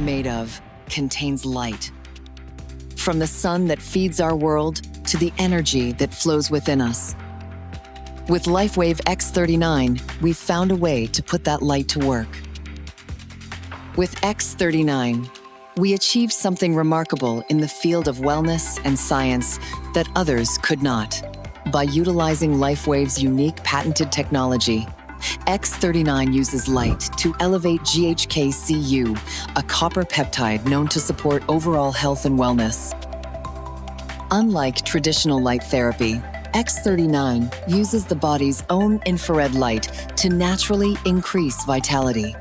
made of contains light. From the sun that feeds our world to the energy that flows within us. With LIFEWAVE X39, we've found a way to put that light to work. With X39, we achieved something remarkable in the field of wellness and science that others could not. By utilizing LIFEWAVE's unique patented technology, X39 uses light to elevate GHK-Cu, a copper peptide known to support overall health and wellness. Unlike traditional light therapy, X39 uses the body's own infrared light to naturally increase vitality.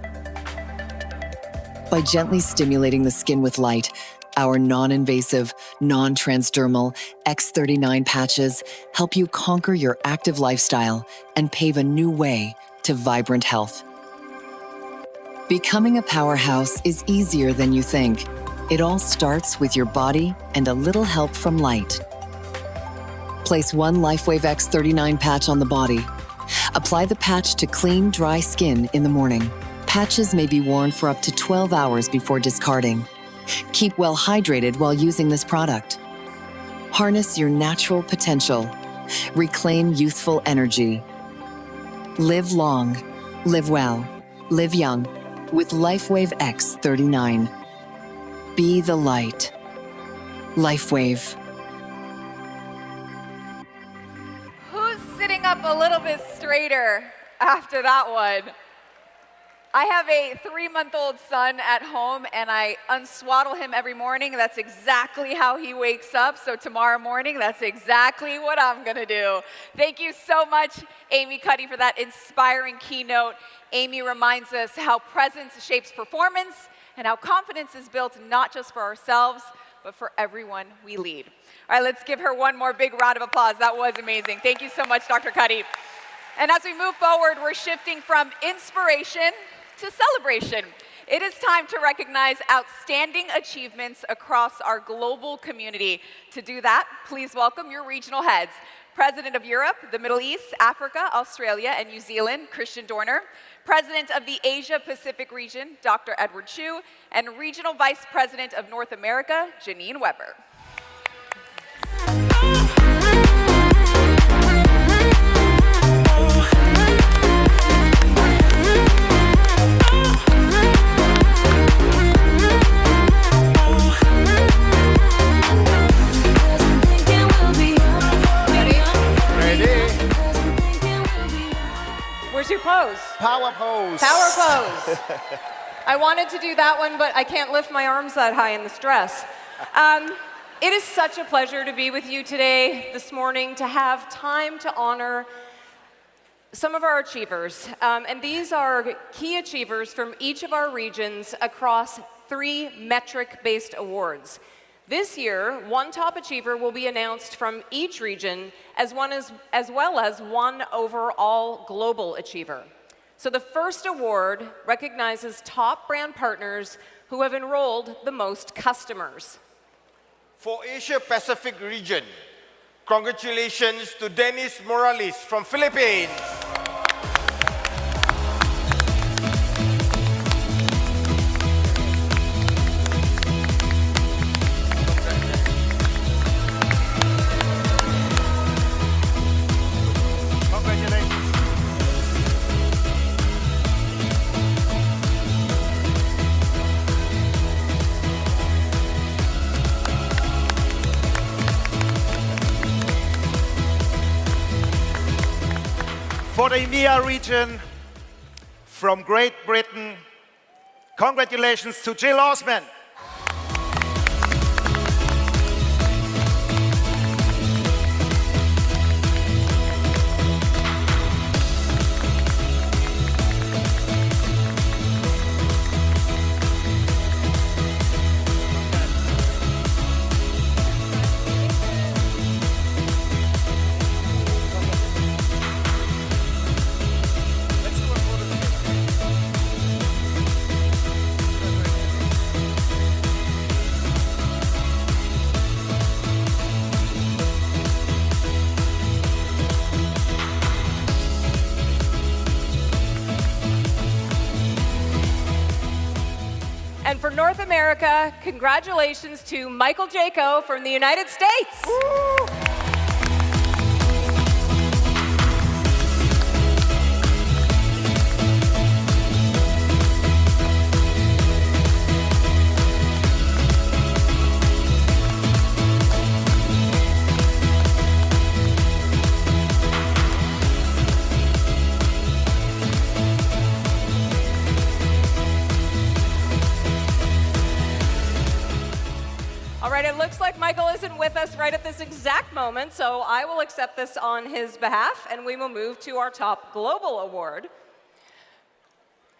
By gently stimulating the skin with light, our non-invasive, non-transdermal X39 patches help you conquer your active lifestyle and pave a new way to vibrant health. Becoming a powerhouse is easier than you think. It all starts with your body and a little help from light. Place one LIFEWAVE X39 patch on the body. Apply the patch to clean, dry skin in the morning. Patches may be worn for up to 12 hours before discarding. Keep well hydrated while using this product. Harness your natural potential. Reclaim youthful energy. Live long, live well, live young with LIFEWAVE X39. Be the light. LIFEWAVE. Who's sitting up a little bit straighter after that one? I have a 3-month-old son at home, and I unswaddle him every morning. That's exactly how he wakes up. So tomorrow morning, that's exactly what I'm going to do. Thank you so much, Amy Cuddy, for that inspiring keynote. Amy reminds us how presence shapes performance and how confidence is built not just for ourselves, but for everyone we lead. All right, let's give her one more big round of applause. That was amazing. Thank you so much, Dr. Cuddy. And as we move forward, we're shifting from inspiration to celebration. It is time to recognize outstanding achievements across our global community. To do that, please welcome your regional heads. President of Europe, the Middle East, Africa, Australia, and New Zealand, Christian Dorner. President of the Asia Pacific region, Dr. Edward Chu. And Regional Vice President of North America, Janine Weber. Where's your pose? Power pose. Power pose. I wanted to do that one, but I can't lift my arms that high in this dress. It is such a pleasure to be with you today, this morning, to have time to honor some of our achievers. And these are key achievers from each of our regions across 3 metric-based awards. This year, one top achiever will be announced from each region as well as one overall global achiever. So the first award recognizes top brand partners who have enrolled the most customers. For Asia Pacific region, congratulations to Dennis Morales from Philippines. For the EMEA region, from Great Britain, congratulations to Jill Osman. North America, congratulations to Michael Jaco from the United States. Woo! All right, it looks like Michael isn't with us right at this exact moment, so I will accept this on his behalf, and we will move to our top global award.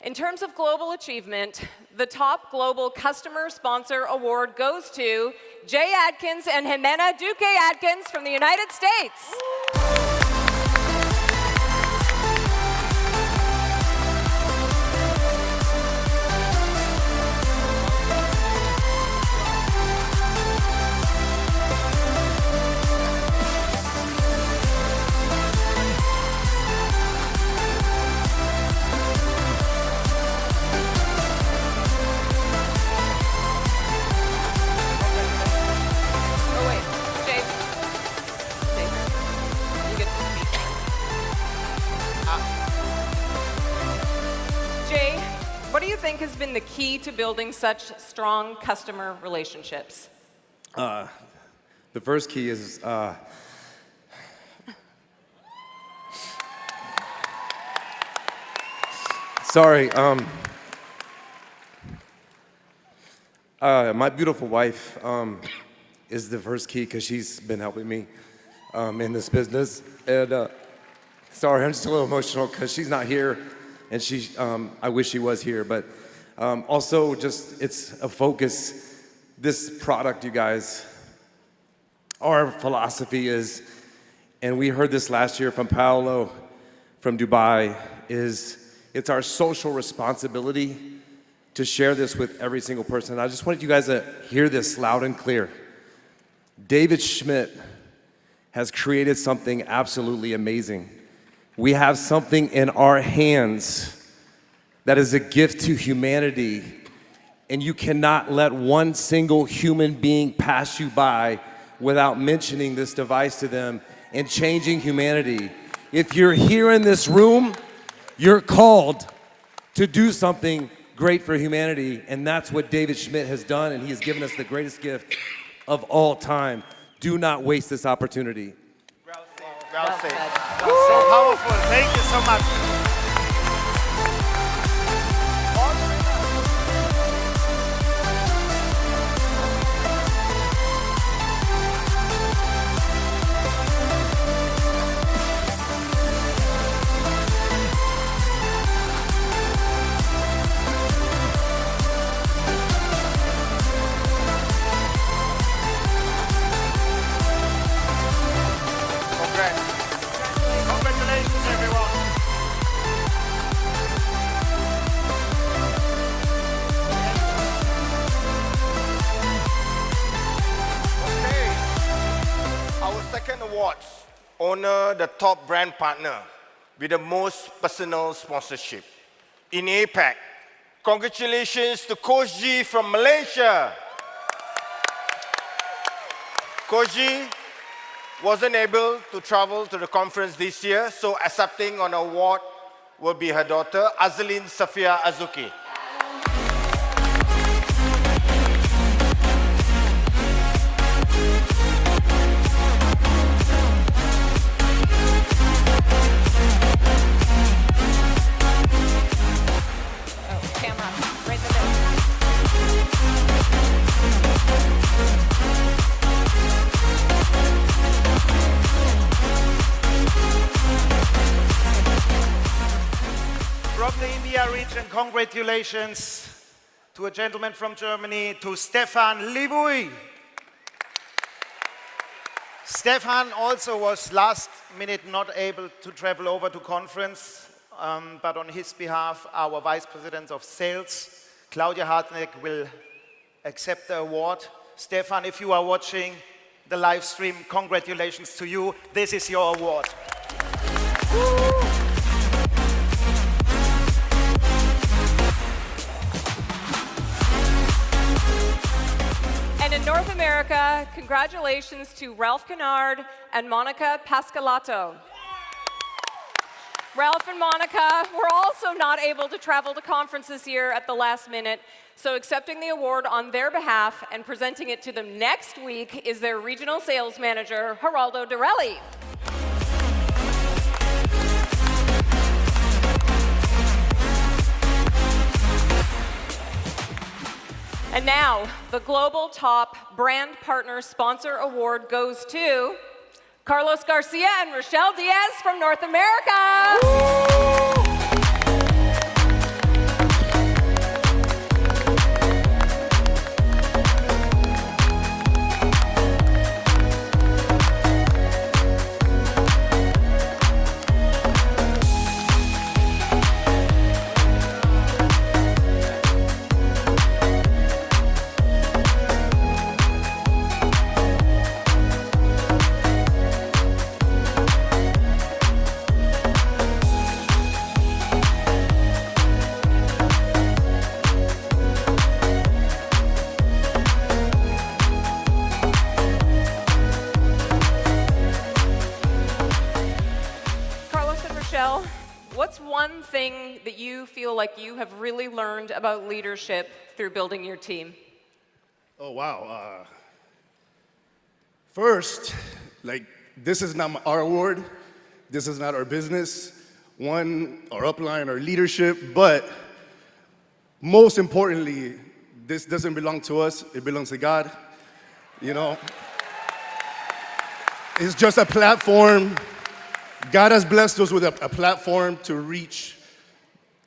In terms of global achievement, the top global customer sponsor award goes to Jay Adkins and Jimena Duque Adkins from the United States. What do you think has been the key to building such strong customer relationships? The first key is sorry. My beautiful wife is the first key because she's been helping me in this business. And sorry, I'm just a little emotional because she's not here. And I wish she was here, but also just it's a focus. This product, you guys, our philosophy is, and we heard this last year from Paolo from Dubai, it's our social responsibility to share this with every single person. I just wanted you guys to hear this loud and clear. David Schmidt has created something absolutely amazing. We have something in our hands that is a gift to humanity, and you cannot let one single human being pass you by without mentioning this device to them and changing humanity. If you're here in this room, you're called to do something great for humanity, and that's what David Schmidt has done, and he has given us the greatest gift of all time. Do not waste this opportunity. Well said. So powerful. Thank you so much. Congratulations, everyone. Okay. Our second awards honor the top brand partner with the most personal sponsorship. In APAC, congratulations to Coach G from Malaysia. Coach G wasn't able to travel to the conference this year, so accepting an award will be her daughter, Azalin Safia Azuki. Camera, right there. From the India region, congratulations to a gentleman from Germany, to Stefan Livui. Stefan also was last minute not able to travel over to conference, but on his behalf, our Vice President of Sales, Claudia Hartneck, will accept the award. Stefan, if you are watching the live stream, congratulations to you. This is your award. Woo! North America, congratulations to Ralph Kennard and Monica Pascalato. Ralph and Monica were also not able to travel to conferences here at the last minute, so accepting the award on their behalf and presenting it to them next week is their regional sales manager, Geraldo Dorelli. And now, the Global Top Brand Partner Sponsor Award goes to Carlos Garcia and Rochelle Diaz from North America. What's one thing that you feel like you have really learned about leadership through building your team? Oh, wow. First, this is not our award. This is not our business. One, our upline, our leadership, but most importantly, this doesn't belong to us. It belongs to God. You know, it's just a platform. God has blessed us with a platform to reach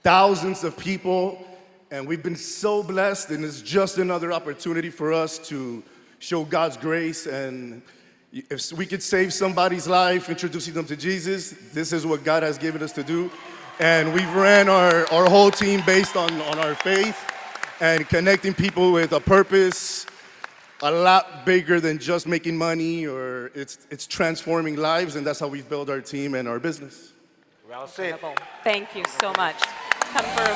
thousands of people, and we've been so blessed, and it's just another opportunity for us to show God's grace. And if we could save somebody's life, introducing them to Jesus, this is what God has given us to do. And we've ran our whole team based on our faith and connecting people with a purpose a lot bigger than just making money, or it's transforming lives, and that's how we've built our team and our business. Well said. Thank you so much. Come through.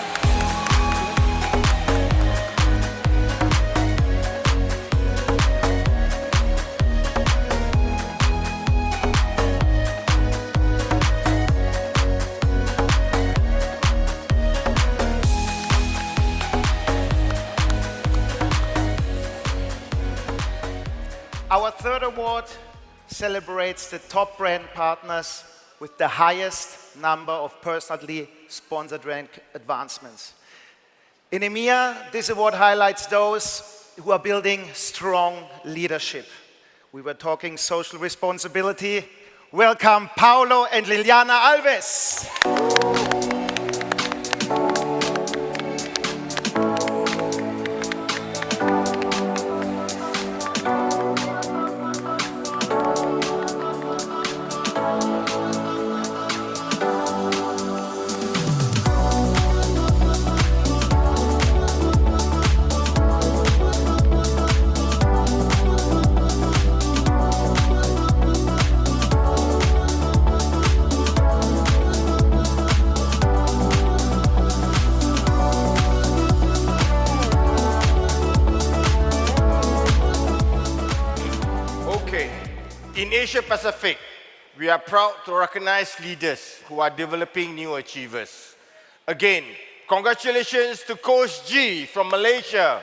Our third award celebrates the top brand partners with the highest number of personally sponsored rank advancements. In EMEA, this award highlights those who are building strong leadership. We were talking social responsibility. Welcome Paulo and Liliana Alves. In Asia Pacific, we are proud to recognize leaders who are developing new achievers. Again, congratulations to Coach G from Malaysia.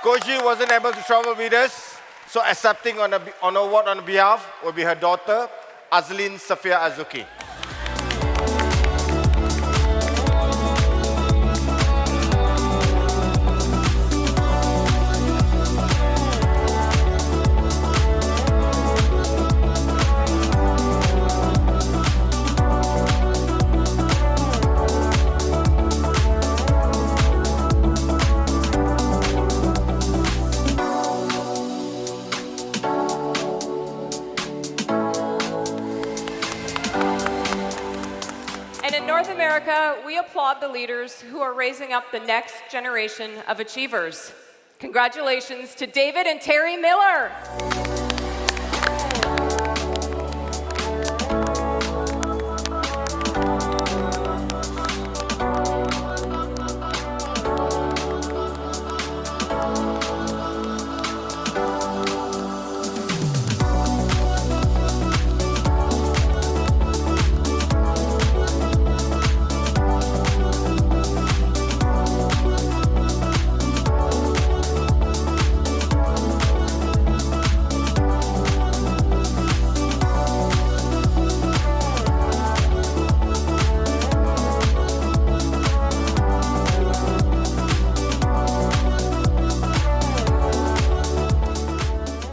Coach G wasn't able to travel with us, so accepting on award on behalf will be her daughter, Azlin Safia Azuki. We applaud the leaders who are raising up the next generation of achievers. Congratulations to David and Terry Miller.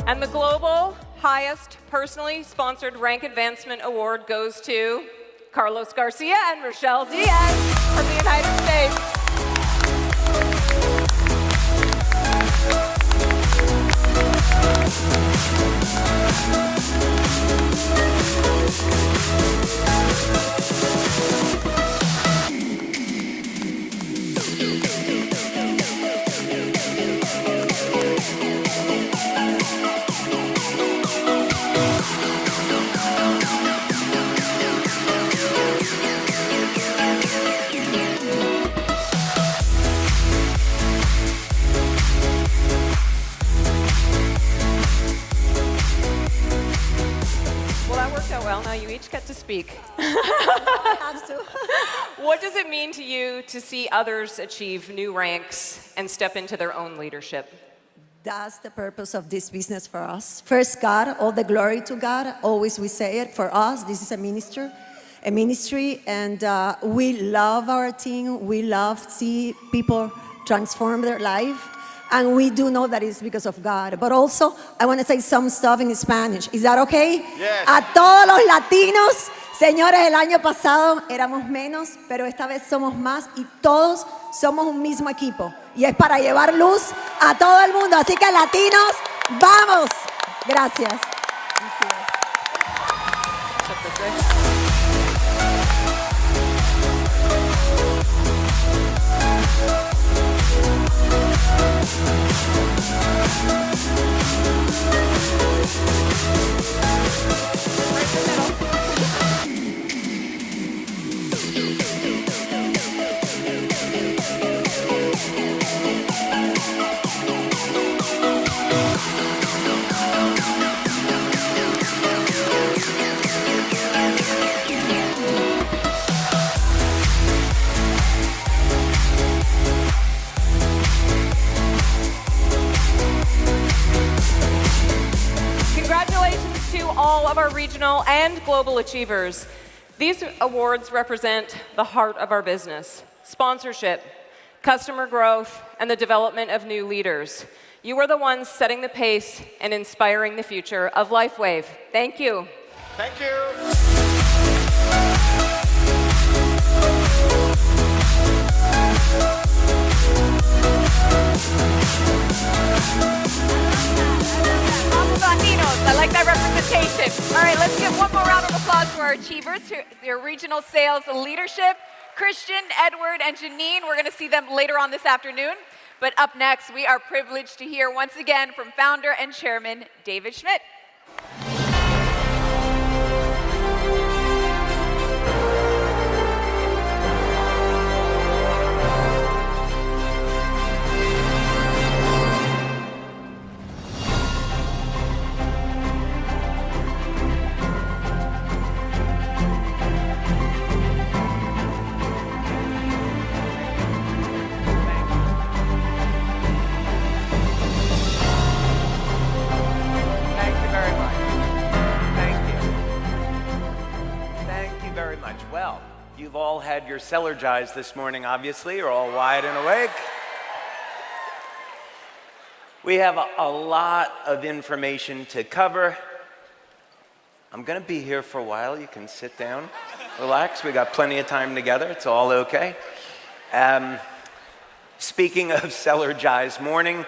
And the global highest personally sponsored rank advancement award goes to Carlos Garcia and Rochelle Diaz from the United States. Now you each get to speak. What does it mean to you to see others achieve new ranks and step into their own leadership? That's the purpose of this business for us. First, God, all the glory to God. Always we say it. For us, this is a ministry, and we love our team. We love to see people transform their life. And we do know that it's because of God. But also, I want to say some stuff in Spanish. Is that okay? Yes. A todos los latinos, señores, el año pasado éramos menos, pero esta vez somos más y todos somos un mismo equipo. Y es para llevar luz a todo el mundo. Así que latinos, ¡vamos! Gracias. Congratulations to all of our regional and global achievers. These awards represent the heart of our business: sponsorship, customer growth, and the development of new leaders. You are the ones setting the pace and inspiring the future of LifeWave. Thank you. Thank you. Latinos, I like that representation. All right, let's give one more round of applause for our achievers, their regional sales leadership. Christian, Edward, and Janine, we're going to see them later on this afternoon. But up next, we are privileged to hear once again from founder and chairman David Schmidt. Well, you've all had your Sellergize this morning, obviously. You're all wide and awake. We have a lot of information to cover. I'm going to be here for a while. You can sit down, relax. We got plenty of time together. It's all okay. Speaking of Sellergize morning,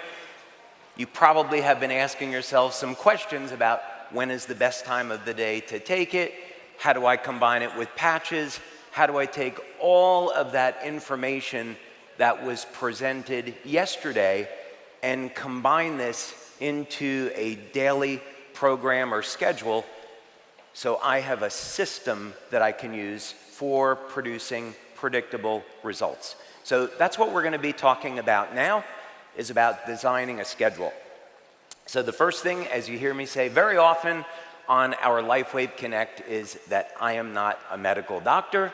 you probably have been asking yourself some questions about when is the best time of the day to take it. How do I combine it with patches? How do I take all of that information that was presented yesterday and combine this into a daily program or schedule so I have a system that I can use for producing predictable results? So that's what we're going to be talking about now, is about designing a schedule. So the first thing, as you hear me say very often on our LifeWave Connect, is that I am not a medical doctor.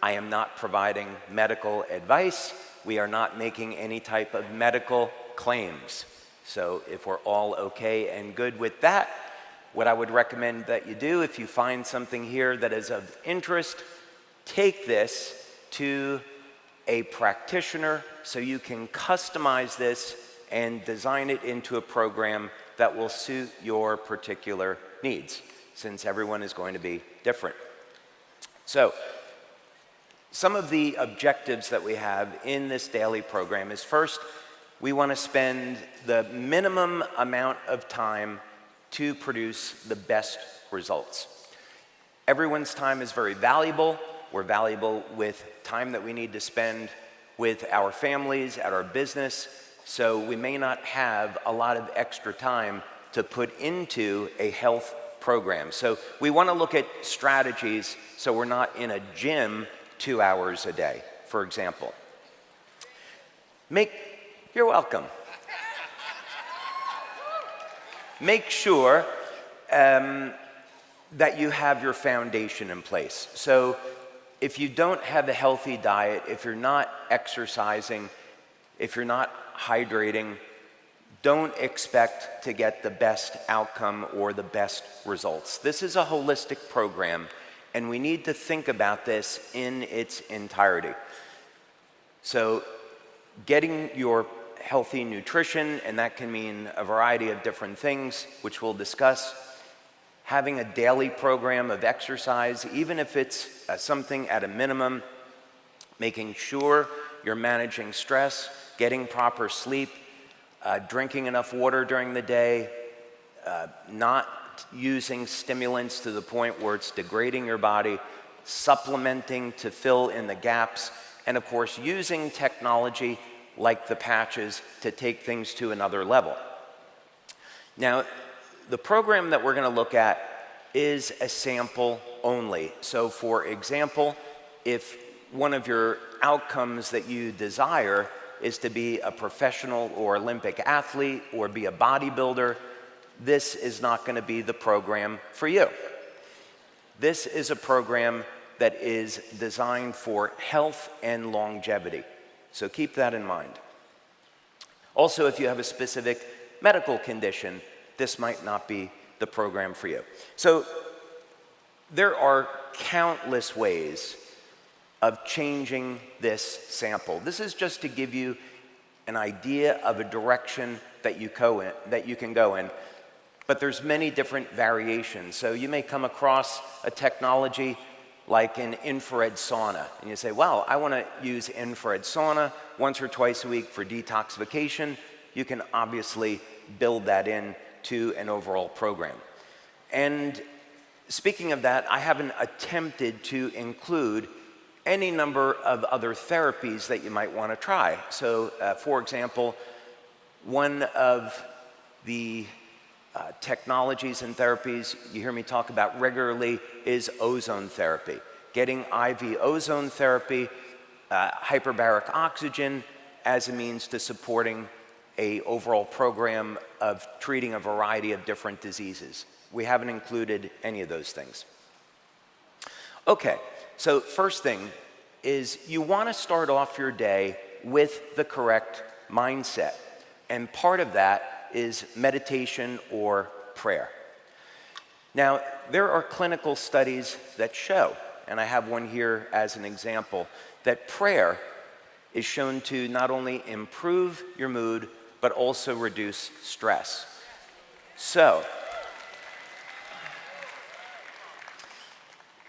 I am not providing medical advice. We are not making any type of medical claims. So if we're all okay and good with that, what I would recommend that you do, if you find something here that is of interest, take this to a practitioner so you can customize this and design it into a program that will suit your particular needs, since everyone is going to be different. So, some of the objectives that we have in this daily program is, first, we want to spend the minimum amount of time to produce the best results. Everyone's time is very valuable. We're valuable with time that we need to spend with our families, at our business, so we may not have a lot of extra time to put into a health program. So we want to look at strategies so we're not in a gym 2 hours a day, for example. You're welcome. Make sure that you have your foundation in place. So if you don't have a healthy diet, if you're not exercising, if you're not hydrating, don't expect to get the best outcome or the best results. This is a holistic program, and we need to think about this in its entirety. So getting your healthy nutrition, and that can mean a variety of different things, which we'll discuss. Having a daily program of exercise, even if it's something at a minimum, making sure you're managing stress, getting proper sleep, drinking enough water during the day, not using stimulants to the point where it's degrading your body, supplementing to fill in the gaps, and of course using technology like the patches to take things to another level. Now, the program that we're going to look at is a sample only. So for example, if one of your outcomes that you desire is to be a professional or Olympic athlete or be a bodybuilder, this is not going to be the program for you. This is a program that is designed for health and longevity. So keep that in mind. Also, if you have a specific medical condition, this might not be the program for you. So there are countless ways of changing this sample. This is just to give you an idea of a direction that you can go in. But there's many different variations. So you may come across a technology like an infrared sauna. And you say, well, I want to use infrared sauna once or twice a week for detoxification. You can obviously build that in to an overall program. And speaking of that, I haven't attempted to include any number of other therapies that you might want to try. So, for example, one of the technologies and therapies you hear me talk about regularly is ozone therapy. Getting IV ozone therapy, hyperbaric oxygen as a means to supporting an overall program of treating a variety of different diseases. We haven't included any of those things. Okay, so first thing is you want to start off your day with the correct mindset. And part of that is meditation or prayer. Now, there are clinical studies that show, and I have one here as an example, that prayer is shown to not only improve your mood, but also reduce stress. So,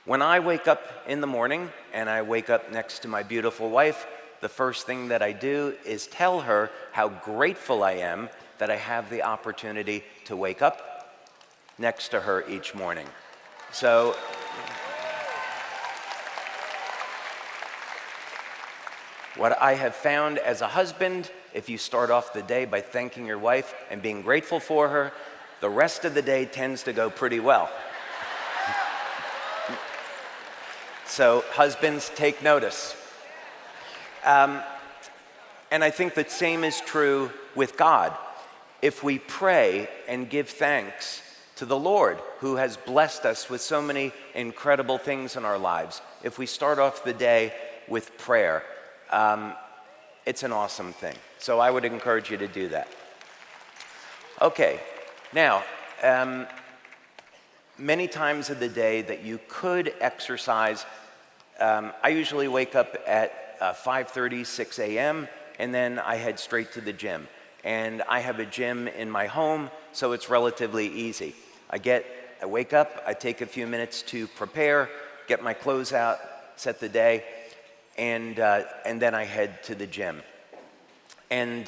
when I wake up in the morning and I wake up next to my beautiful wife, the first thing that I do is tell her how grateful I am that I have the opportunity to wake up next to her each morning. So, what I have found as a husband, if you start off the day by thanking your wife and being grateful for her, the rest of the day tends to go pretty well. So, husbands, take notice. And I think the same is true with God. If we pray and give thanks to the Lord, who has blessed us with so many incredible things in our lives, if we start off the day with prayer, it's an awesome thing. So I would encourage you to do that. Okay, now, many times of the day that you could exercise, I usually wake up at 5:30, 6 a.m., and then I head straight to the gym. And I have a gym in my home, so it's relatively easy. I wake up, I take a few minutes to prepare, get my clothes out, set the day, and then I head to the gym. And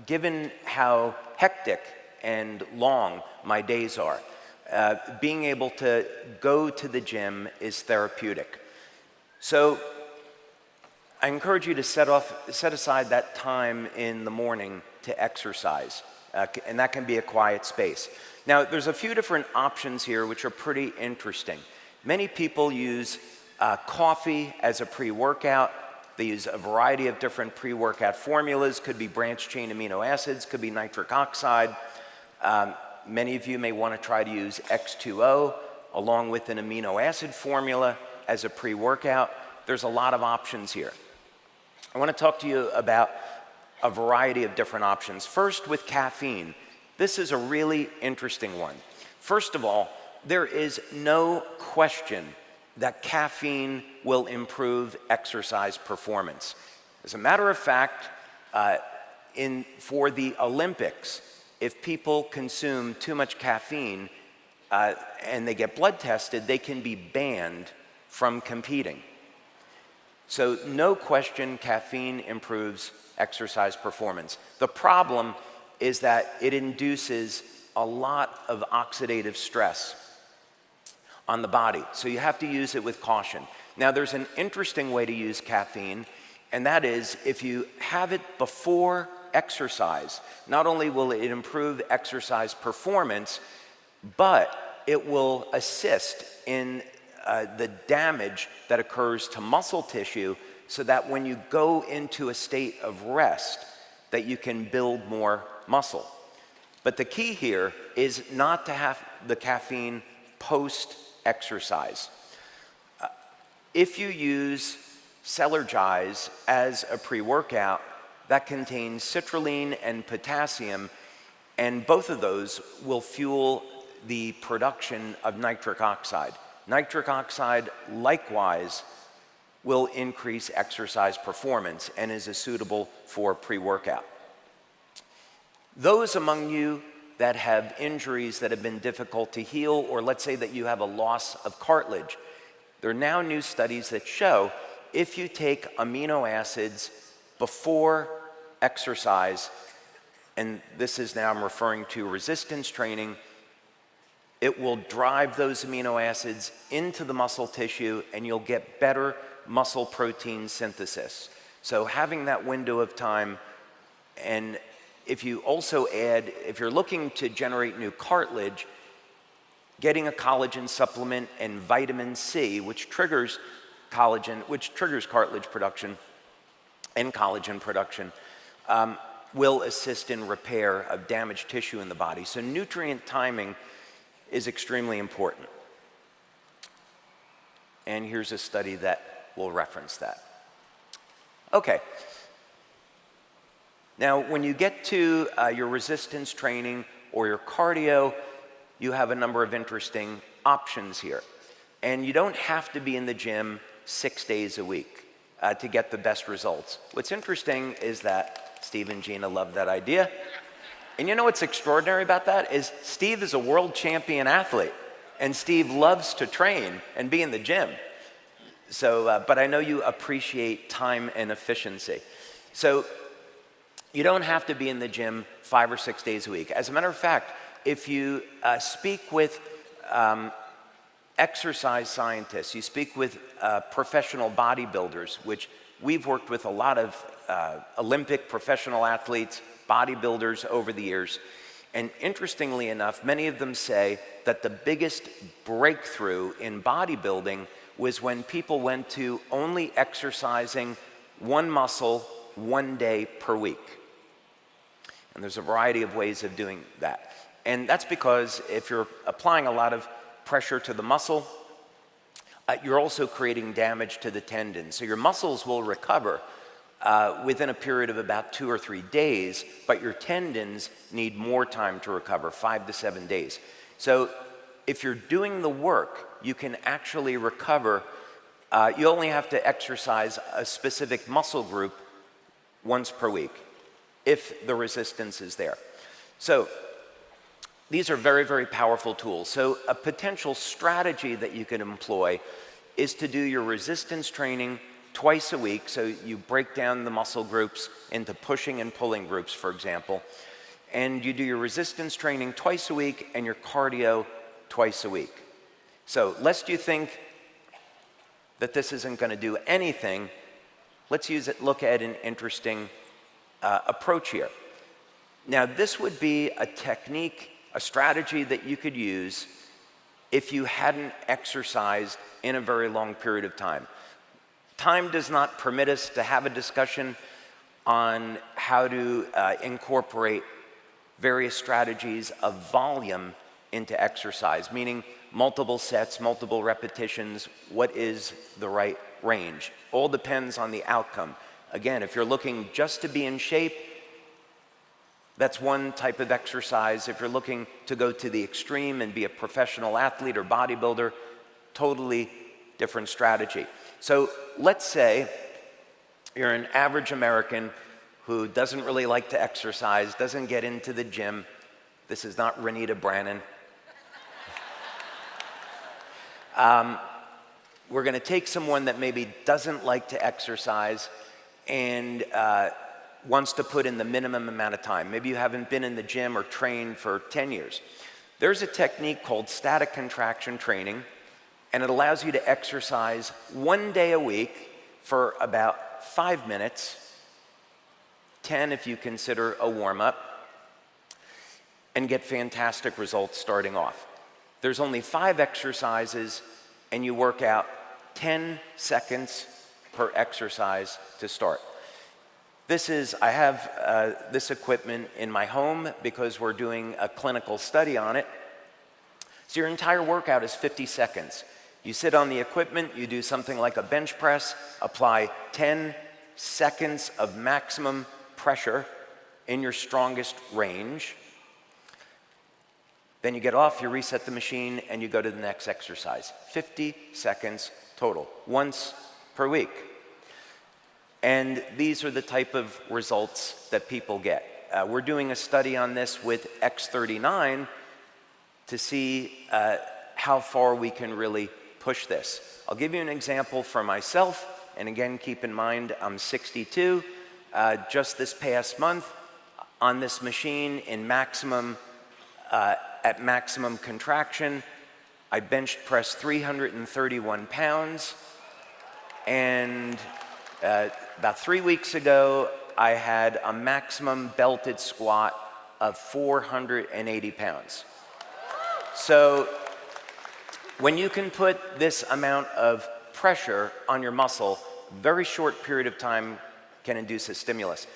given how hectic and long my days are, being able to go to the gym is therapeutic. So I encourage you to set aside that time in the morning to exercise, and that can be a quiet space. Now, there's a few different options here which are pretty interesting. Many people use coffee as a pre-workout. They use a variety of different pre-workout formulas. Could be branched-chain amino acids, could be nitric oxide. Many of you may want to try to use X2O along with an amino acid formula as a pre-workout. There's a lot of options here. I want to talk to you about a variety of different options. First, with caffeine. This is a really interesting one. First of all, there is no question that caffeine will improve exercise performance. As a matter of fact, for the Olympics, if people consume too much caffeine and they get blood tested, they can be banned from competing. So no question, caffeine improves exercise performance. The problem is that it induces a lot of oxidative stress on the body. So you have to use it with caution. Now there's an interesting way to use caffeine, and that is if you have it before exercise, not only will it improve exercise performance, but it will assist in the damage that occurs to muscle tissue so that when you go into a state of rest, that you can build more muscle. But the key here is not to have the caffeine post-exercise. If you use Celergize as a pre-workout, that contains citrulline and potassium, and both of those will fuel the production of nitric oxide. Nitric oxide, likewise, will increase exercise performance and is suitable for pre-workout. Those among you that have injuries that have been difficult to heal, or let's say that you have a loss of cartilage, there are now new studies that show if you take amino acids before exercise, and this is now I'm referring to resistance training, it will drive those amino acids into the muscle tissue and you'll get better muscle protein synthesis. So having that window of time, and if you also add, if you're looking to generate new cartilage, getting a collagen supplement and vitamin C, which triggers collagen, which triggers cartilage production and collagen production, will assist in repair of damaged tissue in the body. So nutrient timing is extremely important. And here's a study that will reference that. Okay. Now, when you get to your resistance training or your cardio, you have a number of interesting options here. And you don't have to be in the gym 6 days a week to get the best results. What's interesting is that Steve and Gina love that idea. And you know what's extraordinary about that is Steve is a world champion athlete, and Steve loves to train and be in the gym. So, but I know you appreciate time and efficiency. So you don't have to be in the gym 5 or 6 days a week. As a matter of fact, if you speak with exercise scientists, you speak with professional bodybuilders, which we've worked with a lot of Olympic professional athletes, bodybuilders over the years. And interestingly enough, many of them say that the biggest breakthrough in bodybuilding was when people went to only exercising one muscle 1 day per week. And there's a variety of ways of doing that. And that's because if you're applying a lot of pressure to the muscle, you're also creating damage to the tendons. So your muscles will recover within a period of about 2 or 3 days, but your tendons need more time to recover, 5 to 7 days. So if you're doing the work, you can actually recover. You only have to exercise a specific muscle group once per week. if the resistance is there. So these are very, very powerful tools. So a potential strategy that you could employ is to do your resistance training twice a week. So you break down the muscle groups into pushing and pulling groups, for example. And you do your resistance training twice a week and your cardio twice a week. So lest you think that this isn't going to do anything, let's look at an interesting approach here. Now, this would be a technique, a strategy that you could use if you hadn't exercised in a very long period of time. Time does not permit us to have a discussion on how to incorporate various strategies of volume into exercise, meaning multiple sets, multiple repetitions, what is the right range? All depends on the outcome. Again, if you're looking just to be in shape, that's one type of exercise. If you're looking to go to the extreme and be a professional athlete or bodybuilder, totally different strategy. So let's say you're an average American who doesn't really like to exercise, doesn't get into the gym. This is not Renita Brannon. We're going to take someone that maybe doesn't like to exercise and wants to put in the minimum amount of time. Maybe you haven't been in the gym or trained for 10 years. There's a technique called static contraction training, and it allows you to exercise 1 day a week for about 5 minutes, 10 if you consider a warm-up, and get fantastic results starting off. There's only 5 exercises, and you work out 10 seconds per exercise to start. I have this equipment in my home because we're doing a clinical study on it. So your entire workout is 50 seconds. You sit on the equipment, you do something like a bench press, apply 10 seconds of maximum pressure in your strongest range. Then you get off, you reset the machine, and you go to the next exercise. 50 seconds total, once per week. And these are the type of results that people get. We're doing a study on this with X39 to see how far we can really push this. I'll give you an example for myself, and again, keep in mind, I'm 62. Just this past month, on this machine at maximum contraction, I bench pressed 331 pounds, and about 3 weeks ago, I had a maximum belted squat of 480 pounds. So when you can put this amount of pressure on your muscle, very short period of time can induce a stimulus.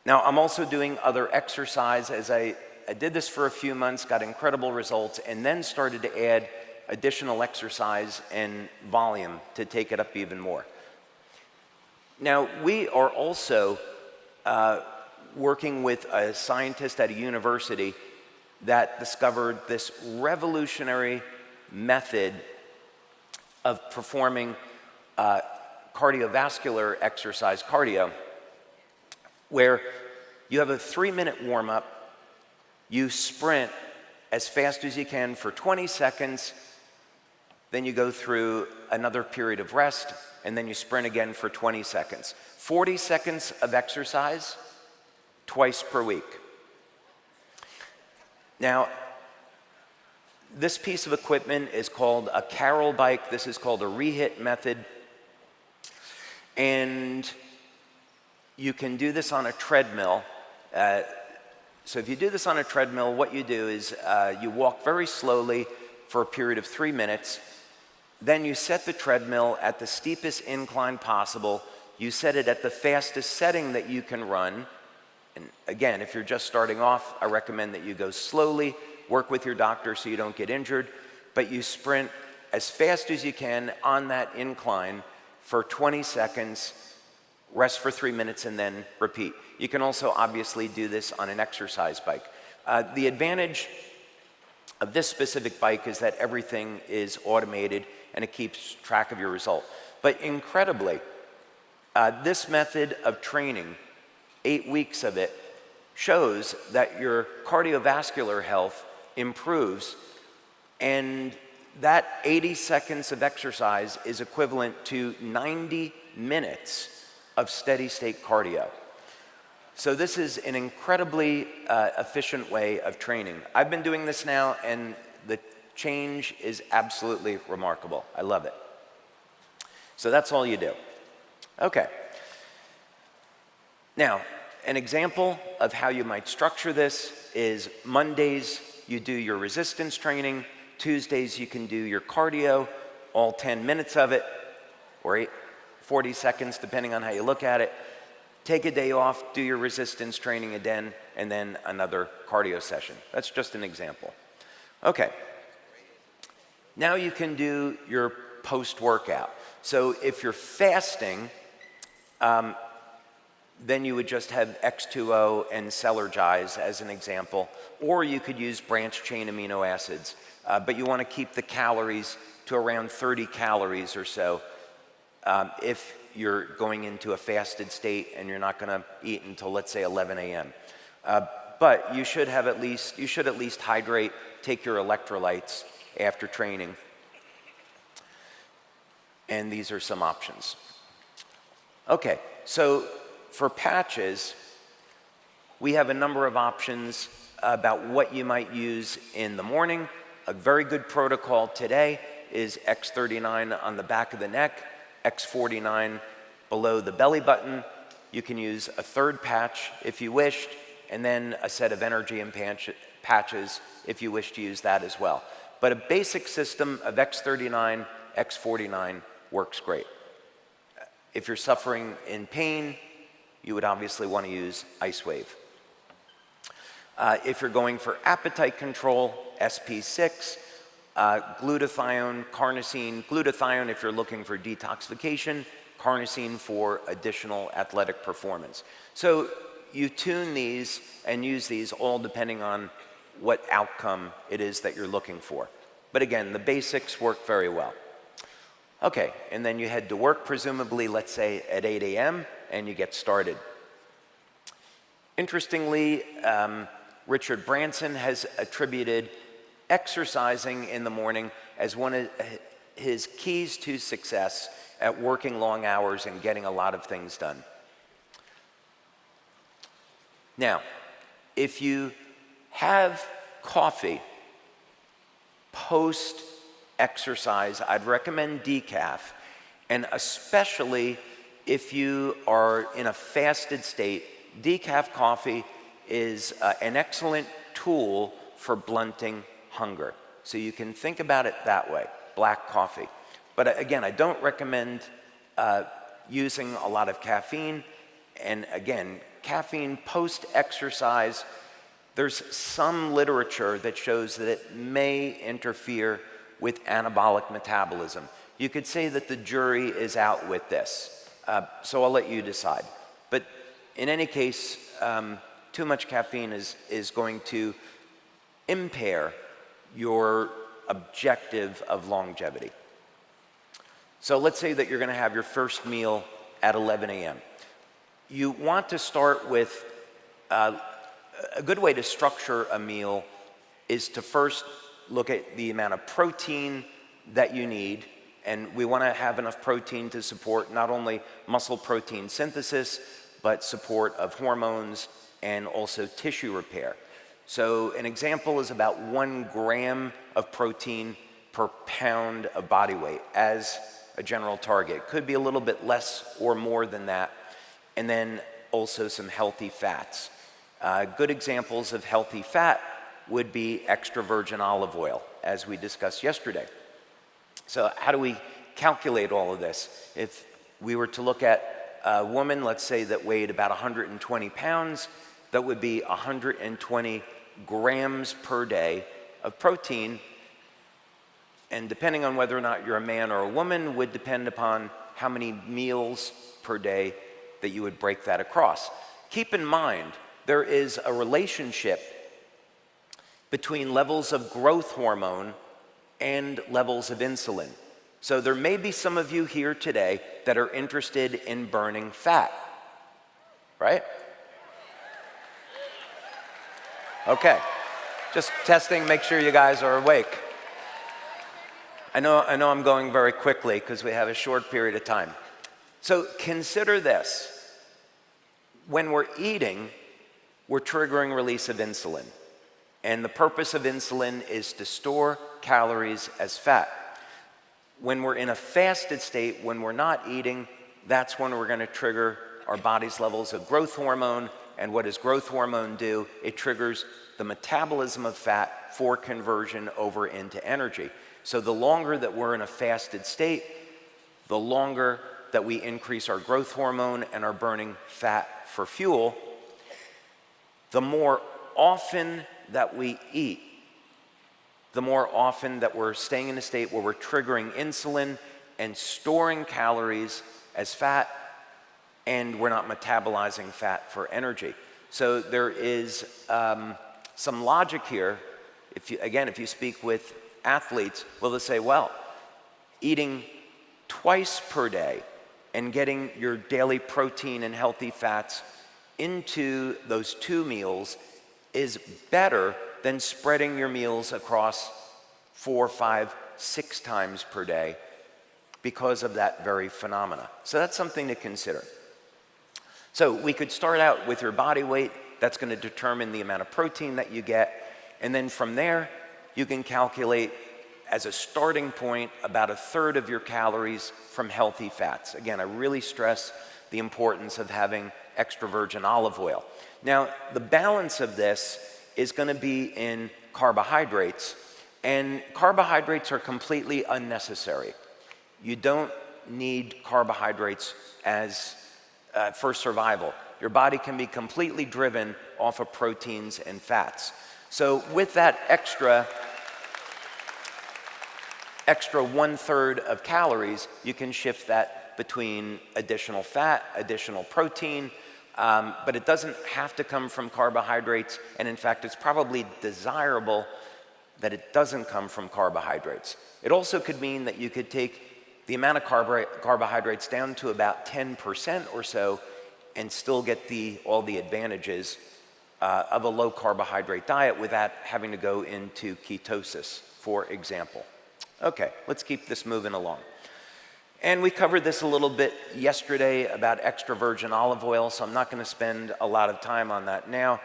Now, I'm also doing other exercise. As I did this for a few months, got incredible results, and then started to add additional exercise and volume to take it up even more. Now, we are also working with a scientist at a university that discovered this revolutionary method of performing cardiovascular exercise, cardio, where you have a 3-minute warm-up, you sprint as fast as you can for 20 seconds, then you go through another period of rest, and then you sprint again for 20 seconds. 40 seconds of exercise twice per week. Now, this piece of equipment is called a Carroll bike. This is called a rehit method. And you can do this on a treadmill. So if you do this on a treadmill, what you do is you walk very slowly for a period of 3 minutes. Then you set the treadmill at the steepest incline possible. You set it at the fastest setting that you can run. And again, if you're just starting off, I recommend that you go slowly, work with your doctor so you don't get injured, but you sprint as fast as you can on that incline for 20 seconds, rest for 3 minutes, and then repeat. You can also obviously do this on an exercise bike. The advantage of this specific bike is that everything is automated and it keeps track of your result. But incredibly, this method of training 8 weeks of it shows that your cardiovascular health improves, and that 80 seconds of exercise is equivalent to 90 minutes of steady state cardio. So this is an incredibly efficient way of training. I've been doing this now, and the change is absolutely remarkable. I love it. So that's all you do. Okay. Now, an example of how you might structure this is Mondays, you do your resistance training. Tuesdays, you can do your cardio, all 10 minutes of it, or 40 seconds, depending on how you look at it. Take a day off, do your resistance training again, and then another cardio session. That's just an example. Okay. Now you can do your post-workout. So if you're fasting, then you would just have X2O and Celergize as an example, or you could use branched chain amino acids, but you want to keep the calories to around 30 calories or so if you're going into a fasted state and you're not going to eat until, let's say, 11 a.m. But you should at least hydrate, take your electrolytes after training, and these are some options. Okay, so for patches, we have a number of options about what you might use in the morning. A very good protocol today is X39 on the back of the neck, X49 below the belly button. You can use a third patch if you wished, and then a set of energy and patches if you wish to use that as well. But a basic system of X39, X49 works great. If you're suffering in pain, you would obviously want to use LIFEWAVE. If you're going for appetite control, SP6, glutathione, carnosine. Glutathione if you're looking for detoxification, carnosine for additional athletic performance. So you tune these and use these all depending on what outcome it is that you're looking for. But again, the basics work very well. Okay, and then you head to work, presumably, let's say at 8 a.m., and you get started. Interestingly, Richard Branson has attributed exercising in the morning as one of his keys to success at working long hours and getting a lot of things done. Now, if you have coffee post-exercise, I'd recommend decaf, and especially if you are in a fasted state, decaf coffee is an excellent tool for blunting hunger. So you can think about it that way, black coffee. But again, I don't recommend using a lot of caffeine. And again, caffeine post-exercise, there's some literature that shows that it may interfere with anabolic metabolism. You could say that the jury is out with this. So I'll let you decide. But in any case, too much caffeine is going to impair your objective of longevity. So let's say that you're going to have your first meal at 11 a.m. You want to start with a good way to structure a meal is to first look at the amount of protein that you need, and we want to have enough protein to support not only muscle protein synthesis, but support of hormones and also tissue repair. So an example is about 1 gram of protein per pound of body weight as a general target. Could be a little bit less or more than that. And then also some healthy fats. Good examples of healthy fat would be extra virgin olive oil, as we discussed yesterday. So how do we calculate all of this? If we were to look at a woman, let's say, that weighed about 120 pounds, that would be 120 grams per day of protein. And depending on whether or not you're a man or a woman would depend upon how many meals per day that you would break that across. Keep in mind, there is a relationship between levels of growth hormone and levels of insulin. So there may be some of you here today that are interested in burning fat, right? Okay, just testing, make sure you guys are awake. I know I'm going very quickly because we have a short period of time. So consider this. When we're eating, we're triggering release of insulin. And the purpose of insulin is to store calories as fat. When we're in a fasted state, when we're not eating, that's when we're going to trigger our body's levels of growth hormone. And what does growth hormone do? It triggers the metabolism of fat for conversion over into energy. So the longer that we're in a fasted state, the longer that we increase our growth hormone and are burning fat for fuel, the more often that we eat, the more often that we're staying in a state where we're triggering insulin and storing calories as fat, and we're not metabolizing fat for energy. So there is some logic here. If you speak with athletes, well, they'll say, well, eating twice per day and getting your daily protein and healthy fats into those 2 meals is better than spreading your meals across 4, 5, 6 times per day because of that very phenomena. So that's something to consider. So we could start out with your body weight. That's going to determine the amount of protein that you get. And then from there, you can calculate as a starting point about 1/3 of your calories from healthy fats. Again, I really stress the importance of having extra virgin olive oil. Now, the balance of this is going to be in carbohydrates, and carbohydrates are completely unnecessary. You don't need carbohydrates as for survival. Your body can be completely driven off of proteins and fats. So with that extra 1/3 of calories, you can shift that between additional fat, additional protein, but it doesn't have to come from carbohydrates, and in fact, it's probably desirable that it doesn't come from carbohydrates. It also could mean that you could take the amount of carbohydrates down to about 10% or so and still get all the advantages of a low carbohydrate diet without having to go into ketosis, for example. Okay, let's keep this moving along. And we covered this a little bit yesterday about extra virgin olive oil, so I'm not going to spend a lot of time on that now,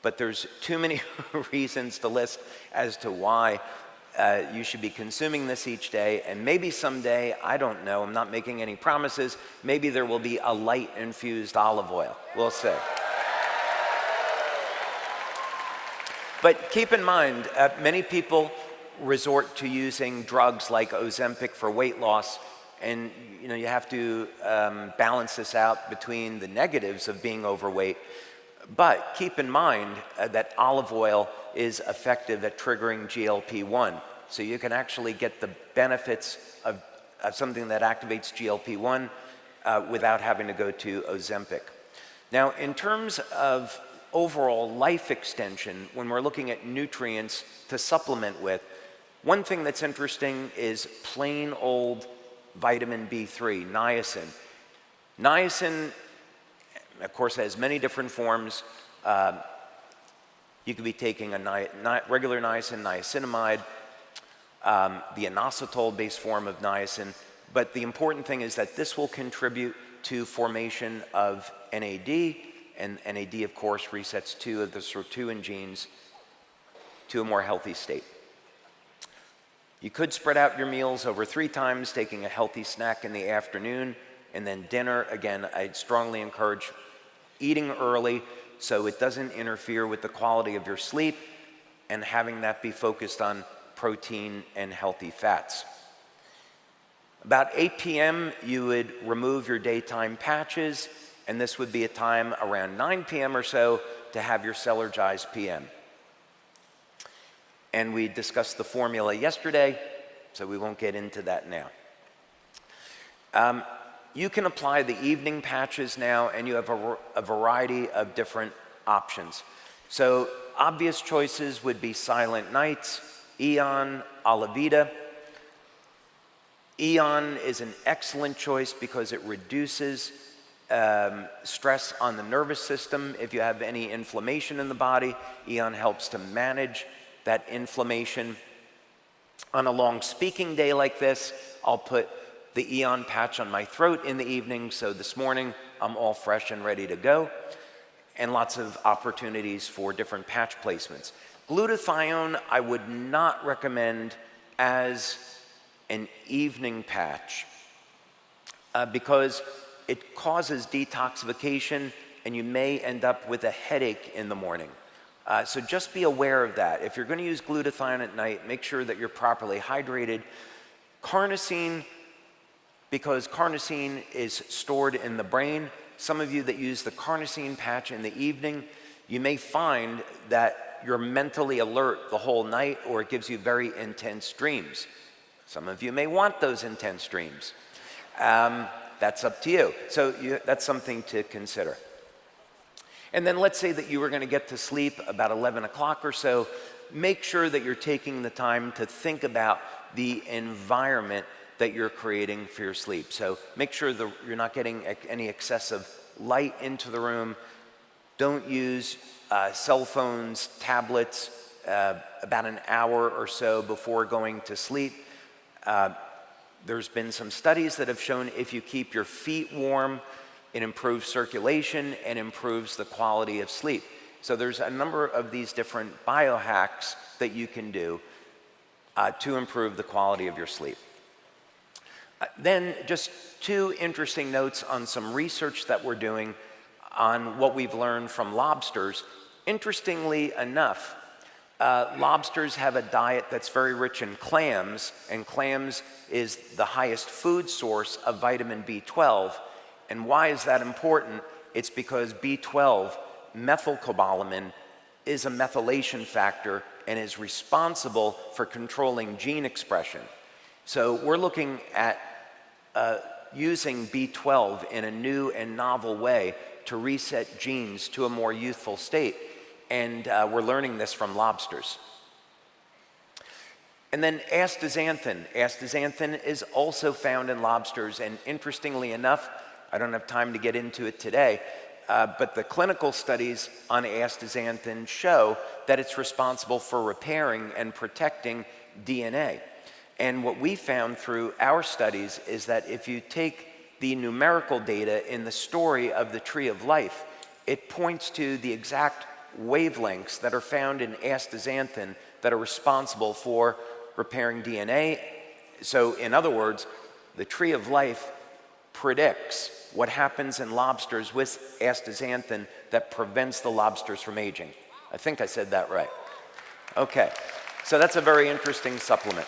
but there's too many reasons to list as to why you should be consuming this each day, and maybe someday, I don't know, I'm not making any promises, maybe there will be a light infused olive oil. We'll see. But keep in mind, many people resort to using drugs like Ozempic for weight loss, and you have to balance this out between the negatives of being overweight. But keep in mind that olive oil is effective at triggering GLP-1. So you can actually get the benefits of something that activates GLP-1 without having to go to Ozempic. Now, in terms of overall life extension, when we're looking at nutrients to supplement with, one thing that's interesting is plain old vitamin B3, niacin. Niacin, of course, has many different forms. You could be taking a regular niacin, niacinamide, the inositol-based form of niacin, but the important thing is that this will contribute to formation of NAD, and NAD, of course, resets 2 of the sirtuin genes to a more healthy state. You could spread out your meals over 3 times, taking a healthy snack in the afternoon, and then dinner. Again, I'd strongly encourage eating early so it doesn't interfere with the quality of your sleep, and having that be focused on protein and healthy fats. About 8 p.m., you would remove your daytime patches, and this would be a time around 9 p.m. or so to have your Sellergized PM. And we discussed the formula yesterday, so we won't get into that now. You can apply the evening patches now, and you have a variety of different options. So obvious choices would be Silent Nights, Eon, Alavida. Eon is an excellent choice because it reduces stress on the nervous system. If you have any inflammation in the body, Eon helps to manage that inflammation. On a long speaking day like this, I'll put the Eon patch on my throat in the evening, so this morning I'm all fresh and ready to go, and lots of opportunities for different patch placements. Glutathione I would not recommend as an evening patch because it causes detoxification and you may end up with a headache in the morning. So just be aware of that. If you're going to use glutathione at night, make sure that you're properly hydrated. Carnosine, because carnosine is stored in the brain. Some of you that use the carnosine patch in the evening, you may find that you're mentally alert the whole night, or it gives you very intense dreams. Some of you may want those intense dreams. That's up to you. So that's something to consider. And then let's say that you were going to get to sleep about 11 o'clock or so. Make sure that you're taking the time to think about the environment that you're creating for your sleep. So make sure that you're not getting any excessive light into the room. Don't use cell phones, tablets about an hour or so before going to sleep. There's been some studies that have shown if you keep your feet warm, it improves circulation and improves the quality of sleep. So there's a number of these different biohacks that you can do to improve the quality of your sleep. Then just two interesting notes on some research that we're doing on what we've learned from lobsters. Interestingly enough, lobsters have a diet that's very rich in clams, and clams is the highest food source of vitamin B12. And why is that important? It's because B12, methylcobalamin, is a methylation factor and is responsible for controlling gene expression. So we're looking at using B12 in a new and novel way to reset genes to a more youthful state. And we're learning this from lobsters. And then astaxanthin. Astaxanthin is also found in lobsters, and interestingly enough, I don't have time to get into it today, but the clinical studies on astaxanthin show that it's responsible for repairing and protecting DNA. And what we found through our studies is that if you take the numerical data in the story of the tree of life, it points to the exact wavelengths that are found in astaxanthin that are responsible for repairing DNA. So in other words, the tree of life predicts what happens in lobsters with astaxanthin that prevents the lobsters from aging. I think I said that right. Okay, so that's a very interesting supplement.